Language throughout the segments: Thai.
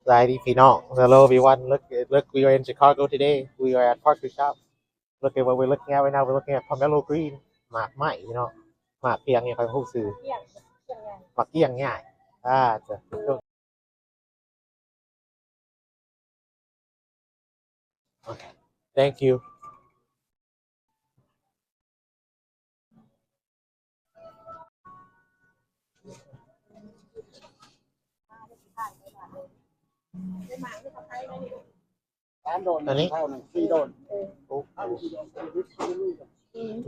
Righty, Pino. Hello, everyone. Look, we are in Chicago today. We are at Parker Shop. Look at what we're looking at right now. We're looking at Pomelo Green. Mạc Mại, Mạc Piang, you know, Sư. Mạc Kiang, yeah. Ah, okay. Thank you. อันนี้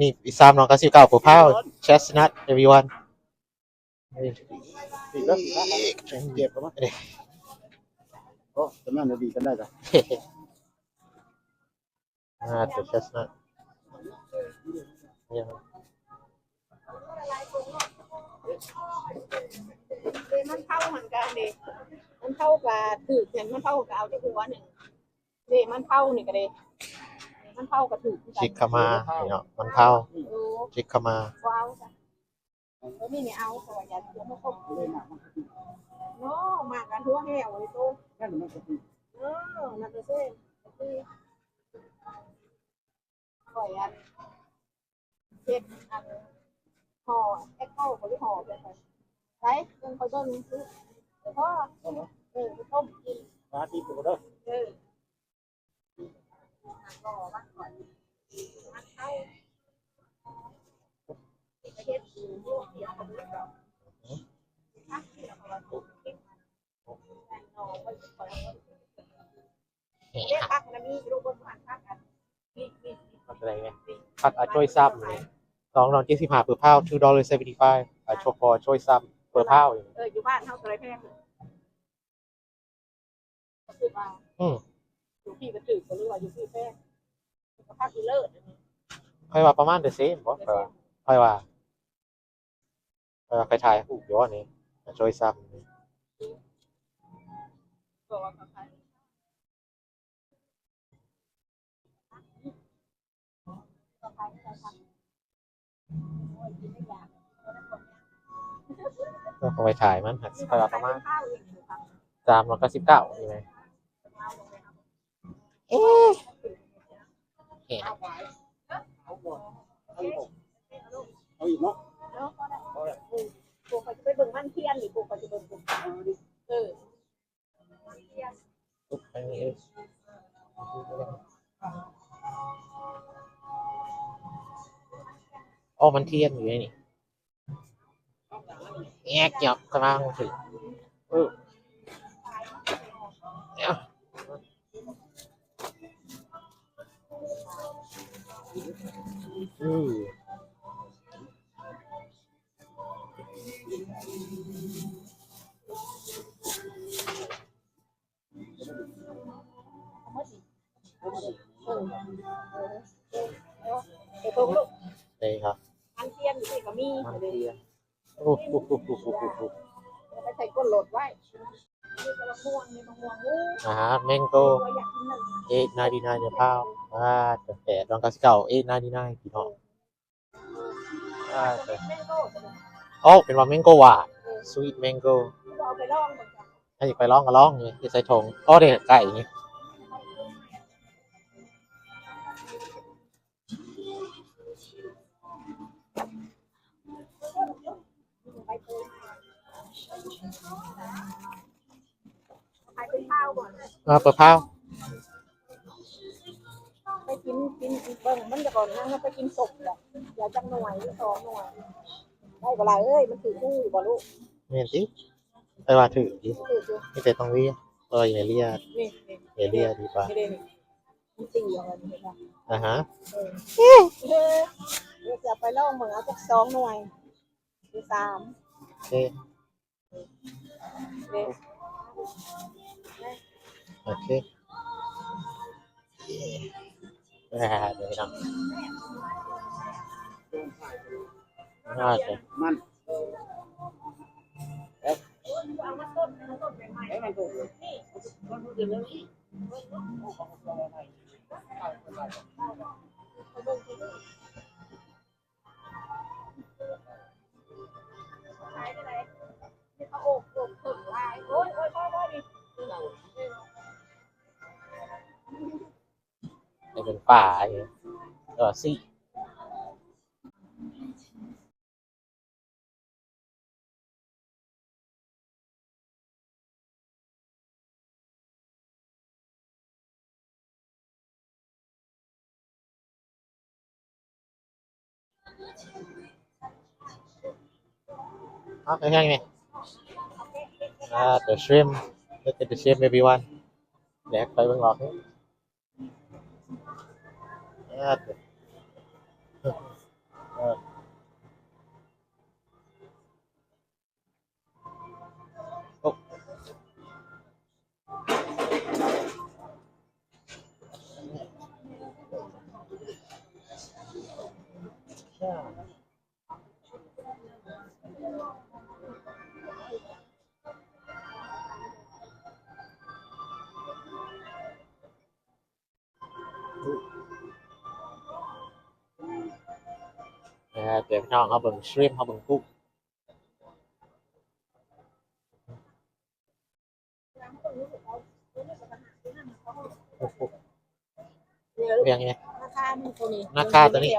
นี่อีสามน้องก็19ผู้พาว Chestnut everyone เก็บมาเด้โอ้จะมาดีกันได้จ้ะตัว Chestnut เนี่ยมันเข้าเหมือนกันดิมันเข้ากับถือเห็นมันเข้ากับเอาที่หัวหนึ่งเดมันเข้านี่ก็เดมันเข้ากับถือชิคคามามันเข้าชิคคามาว้าวจ้ะแล้วนี่เนี่ยเอาสวัสดีเดี๋ยวมาคบเนาะมากันทั่วแห่วเลยตู้นั่นจะเซ่ปล่อยอันเจ็ดอันห่อแอคเข้าเขาที่ห่อไปใช้เงินเขาต้นซื้อเดี๋ยวพ่อไปต้มกินมาตีตัวเด้อรอบ้านก่อนมันเข้าประเทศอื่นที่เดียวกันเลยเราถ้าที่เราเอาไปกินมันนอนไว้ก่อนเรียกพักนะมีรูปบนผ่านพักกันมีอะไรเนี่ยผัดช่วยซ้ำเนี่ยน้อง75เปอร์พาว$2.75โชว์พอช่วยซ้ำเปอร์พาวอยู่บ้านเท่าไรแพงอยู่พี่กระถือก็รู้ว่าอยู่พี่แพงก็พักอีเลิศค่อยว่าประมาณเดอะเซมบ่ค่อยว่าใครทายผู้ย้อนนี่ช่วยซ้ำก็คงไปถ่ายมันค่อยว่าประมาณ319ใช่ไหมเอ๊ะเอาอีกเนาะปูเขาจะไปเบิ่งมันเทียนหรือปูเขาจะเบิ่งมันเทียนอันนี้มันเทียนอยู่นี่แอกหยอกกำลังถึงใช่ครับมันเทียนอยู่ที่ก็มีมันเทียนไปใส่ก้นโหลดไว้มีกระม่วงมีมะม่วงแมงโก้8.99เดี๋ยวพาวจะ8.99พี่น้องเป็นว่าแมงโก้ว่ะสวีทแมงโก้เอาไปลองให้ไปลองก็ลองนี่ใส่ถุงเด็กไก่นี่ไปเป็นข้าวก่อนเปิดพาวไปกินเบิ่งมันจะก่อนนะไปกินศพแหละอย่าจังหน่วยหรือ2หน่วยได้เวลามันถือคู่บ่ลูกเห็นสิไปว่าถือดิไม่แต่ต้องเรียอย่าเรียอย่าเรียดีกว่ามันตีอะไรนี่ค่ะฮะจะไปลองเหมือนเอาจาก2หน่วยหรือ3โอเคโอเคเดี๋ยวนะน่าจะมันเขาโอบถึงลายโอ้ยพ่อดิ เป็นป่าสิเอาง่ายๆไหมthe shrimp look at the shrimp everyone แดกไปเบิ่งหลอกนี่อ่าเออโอ้เดี๋ยวพี่น้องเอาเบิ่ง shrimp เอาเบิ่งกุ้งเรียงไง ราคามันตัวนี้ ราคาตัวนี้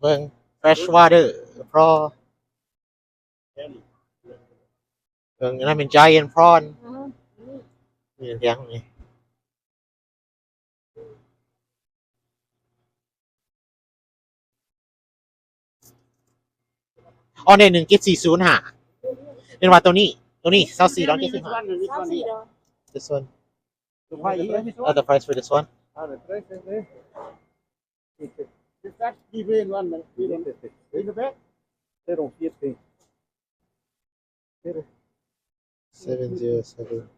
เบิ่ง fresh water เพราะเบิ่งอันนั้นเป็น giant prawn นี่เรียงนี่อ๋อเนี่ย1.405เป็นว่าตัวนี้24.75 this one The price is this one? the price for this one The price is this. Is that even one minute? In the back? They don't see it. 707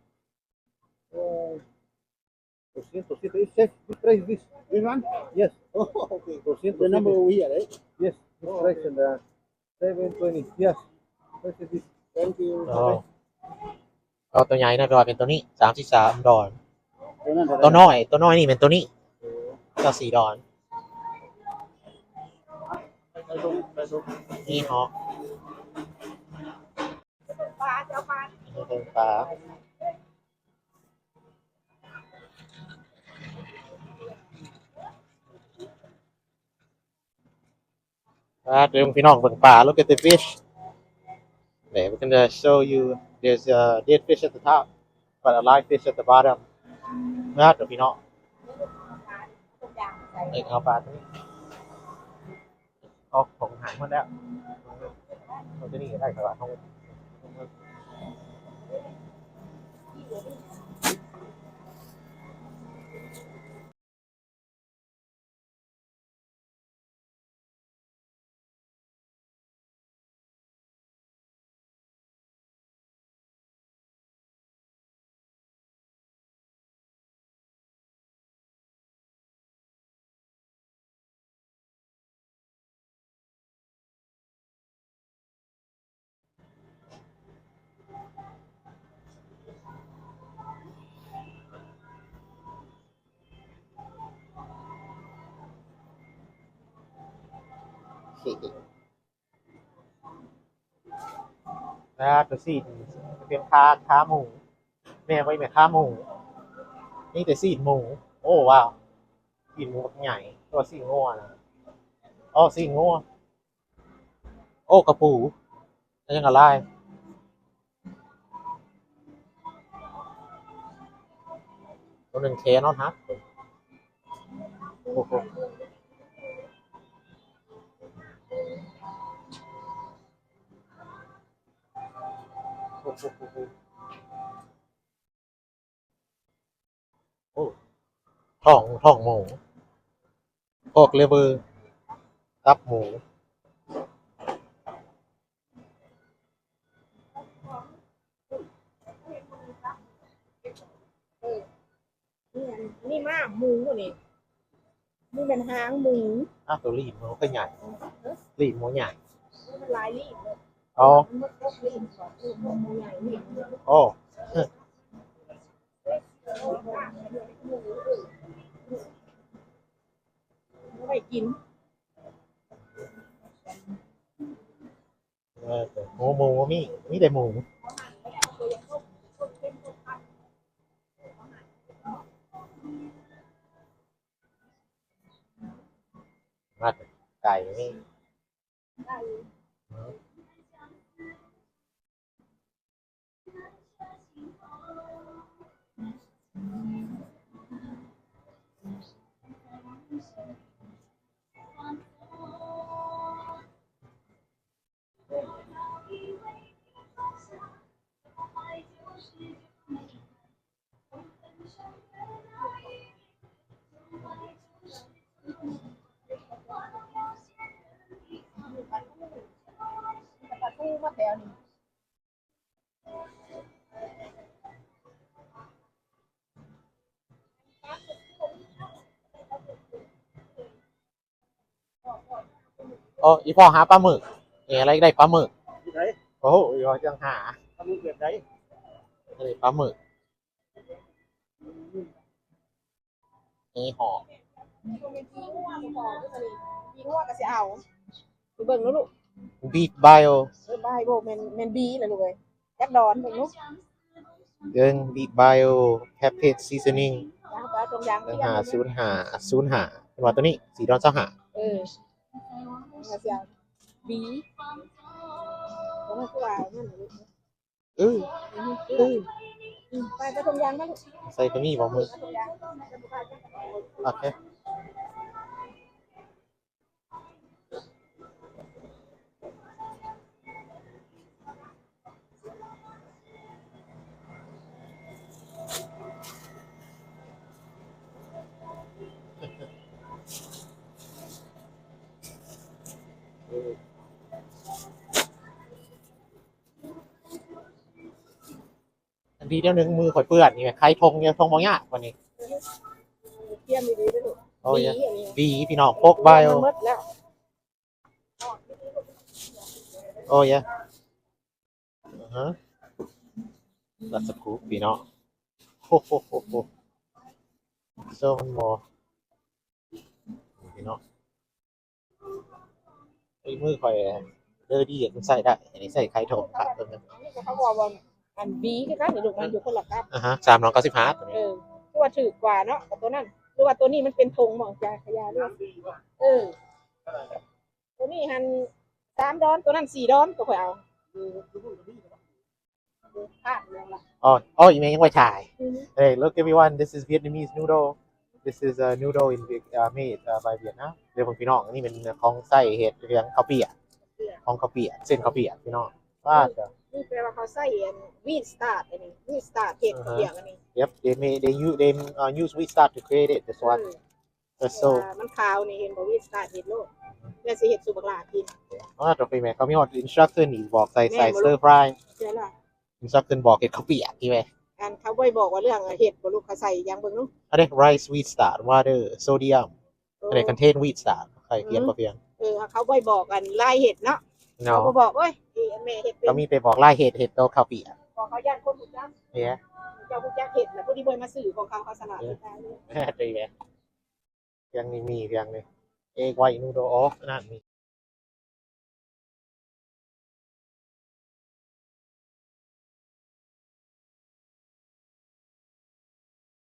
200. Is safe. This price this. This one? Yes. Oh, okay. 200. The number over here, right? Yes. This price and 720. Yes. Price is this. Thank you. อ๋อเอาตัวใหญ่นะดอยเป็นตัวนี้33ดอน Donut. ตัวน้อยนี่เป็นตัวนี้ก็4ดอนนี่ฮะ ปลาเจ้าปลา เป็นปลาเดี๋ยวพี่น้องเบิ่งปลา look at the fish there we're gonna show you there's a dead fish at the top but a live fish at the bottom เดี๋ยวพี่น้อง ทุกอย่างใส่ เอาปลาตัวนี้เอาของหางมันแล้วเราจะนี่ได้ครับว่าเขาตัวซีดเป็นขาหมูแม่ไว้แม่ขาหมูนี่แต่ซีดหมูโอ้ว้าวซีดหมูใหญ่ตัวซีดงัวนะอ๋อซีดงัวโอ้กระปูแล้วยังกระไล่ตัวหนึ่งเคเนาะฮะโอ้โหโอ้ท้องหมูพอกเลเวอร์ตับหมู นี่มากหมูนี่นี่เป็นหางหมู ตัวรีดมันก็ใหญ่รีดหมูใหญ่ มันลายรีบเลย อ๋อ มันก็รีบสองหมูใหญ่รีบ โอ้ ไม่กิน หมูมีแต่หมู มาไก่นี่ ได้ ปลาทูมาแถวนี้ อ๋ออีพ่อหาปลาหมึกอะไรได้ปลาหมึก ที่ไหน โอ้โหอีพ่อจังหา ทำมือแบบไหน อะไรปลาหมึกนี่หอม มีปีงัวบ่พอด้วยกันนี่ปีงัวก็สิเอาไปเบิ่งเนาะลูก บีทไบโอ บายบ่แม่นบีเลยลูกเอ้ยจักดอนเบิ่งลูก เดินบีทไบโอแคปเพจซีซันนิ่ง ยางปลาตรงยาง เดิน เที่ยง หาศูนย์หาเป็นว่าตัวนี้สีดอนเจ้าหา ก็สิเอาบีบ่มันคือว่านั่นน่ะลูก เออ ไปตรงยางมาลูก ใส่ตัวนี้บ่มึง ตรงยาง โอเคอันดีเดี๋ยวนึงมือข่อยเปื้อนนี่ไงใครทงเนี่ยทงบ่ยากกว่านี้ เทียมดีๆเด้อลูก โอ้ย บีอันนี้ บีพี่น้องพกไบโอ มันหมดแล้ว โอ้ยฮะรัสกูพี่น้องโฮโฮโฮโฮโซมันมอพี่น้องไอ้มือข่อยเดอดีมันใส่ได้อันนี้ใส่ไข่ทงครับตัวนึง อันนี้ก็เขาบอกว่าอันบีคือกันนี่ลูกมันอยู่คนละกับ 395ตัวนี้ คือว่าถือกว่าเนาะกับตัวนั้นหรือว่าตัวนี้มันเป็นธงหมองยาขยาด้วยตัวนี้หัน3 ดอนตัวนั้น4 ดอนตัวข่อยเอาพลาดเรื่องละ Oh, you mean white Thai? Hey, look everyone, this is Vietnamese noodle. This is a noodle made by Vietnam. เดี๋ยวผมพี่น้องอันนี้เป็นของไส้เห็ดเรียงข้าวเปียกของข้าวเปียกเส้นข้าวเปียกพี่น้องว่าจะ นี่แปลว่าเขาใส่วีดสตาร์ทอันนี้วีดสตาร์ทเห็ดเปียกอันนี้ Yep, they use wheat starch to create it. This one. That's so. มันขาวนี่เห็นบ่วีดสตาร์ทเห็ดโลดแล้วสิเห็ดสุบักหลากิน ตัวพี่แม่เขามี instruction อีกบอกใส่ stir fry เชื่อล่ะ instruction บอกเห็ดข้าวเปียกที่ไหม อันเขาบ่บอกว่าเรื่องเห็ดบ่ลูกเขาใส่ยังเบิ่งลูก อันนี้ rice wheat starch water sodium อันนี้ contain wheat starch ใครเขียนก็เพียง เขาบ่บอกกันลายเห็ดเนาะ No เขาบอกเอ้ยแม่เห็ดเป็น ก็มีไปบอกไล่เห็ดตัวข้าวเปียก ของเขาย่านคนหูจัก เนี่ย เจ้าหูจักเห็ดแล้วผู้ที่บ่มาซื้อของเขาสลัดได้เลย ดีไหมเพียงนี้มีเพียงนี้เอกไว้นูโดออฟนั่นมี